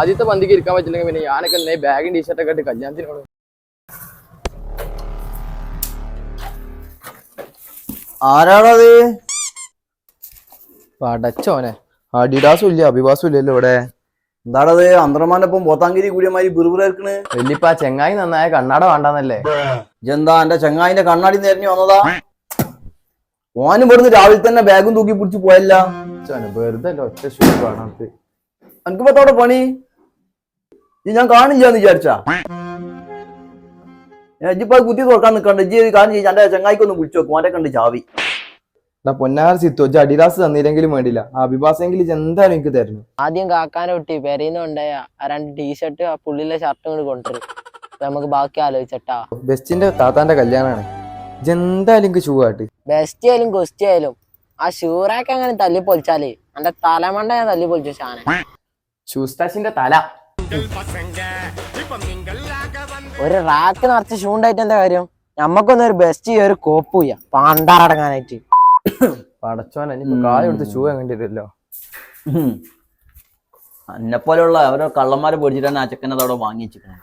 ആദ്യത്തെ പന്തിക്ക് ഇരിക്കാൻ പറ്റില്ലെങ്കിൽ പിന്നെ ഞാനൊക്കെ എന്നെ ബാഗും ടീഷർട്ടൊക്കെ ഇട്ട് കല്യാണത്തിനോട്. ആരാണത്? പടച്ചോനെ, അഡിഡാസും ഇല്ല അഭിവാസും ഇല്ലല്ലോ ഇവിടെ. എന്താണത്? അന്തർമാന്റെ ഒപ്പം പോത്താങ്കിരി കൂടിയമാതിരി ബിറുബിറക്കണ്. വല്യപ്പ ചെങ്ങായി നന്നായ കണ്ണാട വേണ്ടാന്നല്ലേ? ഇജെന്താ എന്റെ ചെങ്ങായിന്റെ കണ്ണാടി നേരിഞ്ഞു വന്നതാ? ഓനും ഇവിടുന്ന് രാവിലെ തന്നെ ബാഗും തൂക്കി പിടിച്ച് പോയല്ല. വെറുതെ ഒറ്റ ഷൂ കാണാൻ. എനിക്കിപ്പത്തോടെ പണി ഞാൻ കാണില്ലാന്ന് വിചാരിച്ചാ? ഇജിപ്പോ കുത്തി തുറക്കാൻ നിക്കണ്ട. ഇജ്ജ് കാര്യം ചെയ്യ, എന്റെ ചെങ്ങായിക്കൊന്ന് വിളിച്ചു നോക്കും. ഓന്റെ കണ്ട് ചാവി. പൊന്നാർ സിത്തു അഡിഡാസ് തന്നില്ലെങ്കിലും വേണ്ടില്ല, അഭിഭാസെങ്കിലും എന്തായാലും എനിക്ക് തരുന്നു. ആദ്യം കാക്കാനെ വിട്ടി പെരേന്ന് കൊണ്ടായ ആ 2 ടീഷർട്ട് ആ പുള്ളിലെ ഷർട്ടും കൂടി കൊണ്ടുവരും. നമുക്ക് ബാക്കി ആലോചിച്ചട്ടാ. ബെസ്റ്റിന്റെ താത്താന്റെ കല്യാണാണ്. എന്തായാലും എനിക്ക് ഷൂ കാട്ട്. ബെസ്റ്റ് ആയാലും ഗുസ്റ്റി ആയാലും ആ ഷൂറാക്ക് അങ്ങനെ തല്ലി പൊളിച്ചാലേ എന്റെ തലമണ്ട ഞാൻ തല്ലി പൊളിച്ചു ഷാനെ. ഷൂസ്റ്റാഷിന്റെ തല. ഒരു റാക്ക് നിറച്ച് ഷൂ ഉണ്ടായിട്ട് എന്താ കാര്യം? ഞമ്മക്കൊന്നും ഒരു ബെസ്റ്റ് ഒരു കോപ്പും ചെയ്യാം പാണ്ടാറടങ്ങാനായിട്ട്. പടച്ചോനെ, ഇനിയിപ്പോ കാല് കൊടുത്ത് ഷൂ എങ്ങേണ്ടി വരുമല്ലോ. എന്നെപ്പോലെയുള്ള ഓരോ കള്ളന്മാരെ പൊടിച്ചിട്ടാണ് ആ ചെക്കനത് അവിടെ വാങ്ങിച്ചിരിക്കുന്നത്.